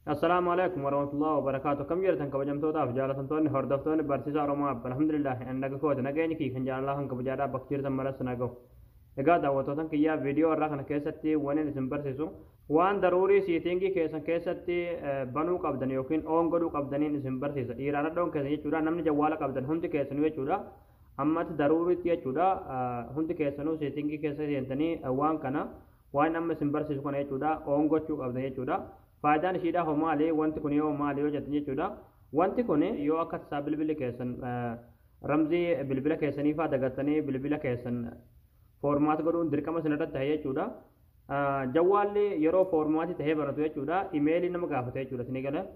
السلام عليكم ورحمة الله وبركاته. كم جرتن كبجمتوتا في جالتنتوني هردفتوني برسيسا روما الحمد لله انك كوت نجاني كي خنجان الله هنك بجارا بكتير تمرس نجو. إذا دعوتوتن كيا فيديو ركنا كيستي وين نسمبرسيسو وان ضروري سيتينجي كيستي بنو قبضن يوكين اون غدو قبضني نسمبرسيسا إيرانا دون كيسني چودا نمني جوالا قبضن هم كيسنوي چودا أما ضروري تيا چودا هم كيسنو سيتينجي كيسني ينتني وان كنا وان أما سمبرسيسو كنا چودا اون غدو قبضن چودا faayidaan ishiidhaa hoo maali wanti kun yoo maali yoo jettan jechuudha wanti kun yoo akka tasaa bilbila keessan ramzii bilbila keessanii faa dagattanii bilbila keessan foormaat godhuun dirqama sanarratti ta'e jechuudha jawwaalli yeroo foormaatii ta'ee baratu jechuudha imeelii nama gaafata jechuudha isinii gala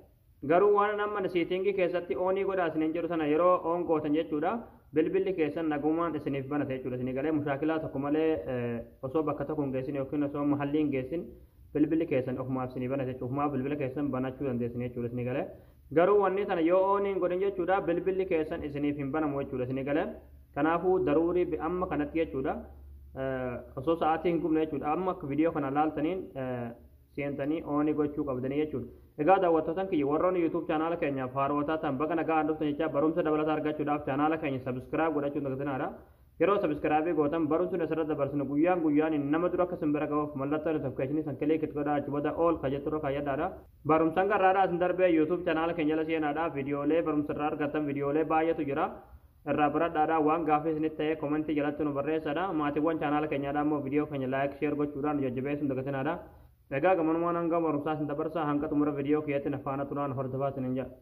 garuu waan amma siitingii keessatti oonii godhaa isiniin jedhu sana yeroo oon gootan jechuudha bilbilli keessan nagumaan isiniif banata jechuudha isinii galee mushaakilaa tokko malee osoo bakka tokko hin geessin yookiin osoo mahallii hin geessin bilbili keessan ofumaaf sinii banate ofumaaf bilbila keessan banachuu dandeessanii jechuudha isinii galee garuu wanni sana yoo ooniin godhin jechuudha bilbilli keessan isiniif hin banamu jechuudha isinii galee kanaafuu daruurii amma kanatti jechuudha osoo sa'aatii hin gubne jechuudha amma akka viidiyoo kana laaltaniin seentanii oonii gochuu qabdanii jechuudha egaa daawwattootan kiyya warroonni yuutuub chaanaala keenya faarootaa ta'an baga nagaa dhuftan jecha barumsa dabalataa argachuudhaaf chaanaala keenya sabskiraayib godhachuun dagatinadha yeroo sabskiraaybii gootan barumsuun asirratti dabarsinu guyyaan nama dura akka simbira gahuuf mallattoo notifikashinii san kilik itti godhaa achi booda ool kajetturoo kayyadhaadha barumsaan garraadhaa isin darbee yuutuub chaanaala keenya jala seenaadha viidiyoolee barumsa irraa argattan viidiyoolee baay'eetu jira irraa baradhaadha waan gaaffii isinitti ta'e komentii jalatti nu barreessadha maatiiwwan chaanaala keenyaadha immoo viidiyoo keenya laayik sheer gochuudhaan jajjabeessuun dagatinaadha egaa gamanumaan hanga barumsaa isin dabarsaa hanga xumura viidiyoo kiyyatti nafaana turaan hordofaa isinin jedha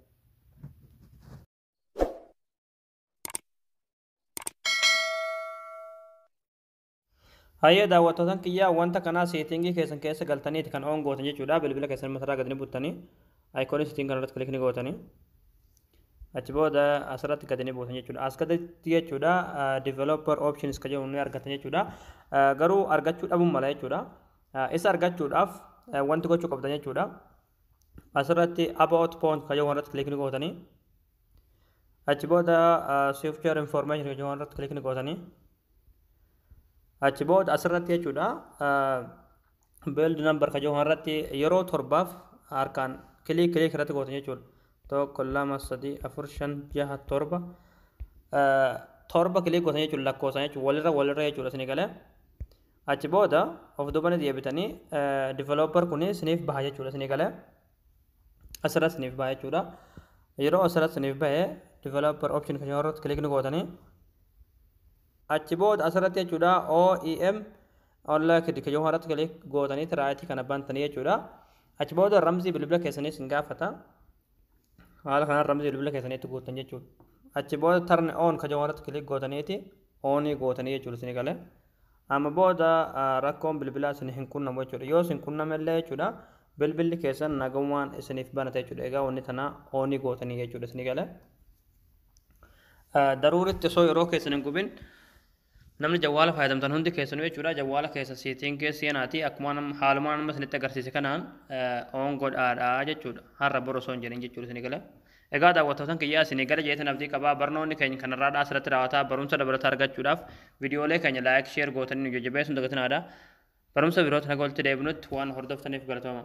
hayyee daawwattootan kiyyaa wanta kanaa seetingii keessan keessa galtaniiti kan oon gootan jechuudha bilbila keessan masaraa gadni buttanii ayikoonii seeting kanarratti kilikni gootanii achi booda asirratti gadni buutan jechuudha as gadatti jechuudha developer options ka jedhu ni argatan jechuudha garuu argachuu dhabuun mala jechuudha isa argachuudhaaf wanti gochuu qabdan jechuudha asirratti about point ka jedhu irratti kilikni gootanii achi booda software information ka jedhu irratti kilikni gootanii achi booda asirratti jechuudha build number ka jedhu irratti yeroo torbaaf harkaan kilik irratti gootan jechuudha tokko lama sadii afur shan jaha torba kilik gootan jechuudha lakkoofsan jechuudha walirra jechuudha isinii galee achi booda of duubanii deebitanii developer kun isiniif baha jechuudha isinii galee asirratti isiniif baha jechuudha yeroo asirratti isiniif bahee developer option ka jedhu irratti kilik gootanii achi booda asirratti jechuudha OEM online ka jedhu irratti kilik gootanii tiraayitii kana bantanii jechuudha achi booda ramzii bilbila keessanii isin gaafata haala kanaan ramzii bilbila keessaniitti gootan jechuudha achi booda turn on ka jedhu irratti kilik gootaniiti oonii gootanii jechuudha isin galee amma booda rakkoon bilbilaa isin hin qunnamu jechuudha yoo isin qunnamellee jechuudha bilbilli keessan nagumaan isiniif banata jechuudha egaa wanni tana oonii gootanii jechuudha isin galee daruuritti osoo yeroo keessan hin gubin namni jawwaala fayyadamtan hundi keessanuu jechuudha jawwaala keessa seetingii seenaatii akkuma haalumaan amma isinitti agarsiise kanaan oon godhaadhaa jechuudha har'a bor osoo hin jedhin jechuudha isin galee egaa daawwattootan kiyyaa isin gara jeetan abdii qabaa barnoonni keenya kanarraadhaa asirratti raawwataa barumsa dabalataa argachuudhaaf viidiyoolee keenya laayik sheer gootanii nu jajjabeessuun dagatinaadha barumsa biroota naga walitti deebinutti waan hordoftaniif galatooma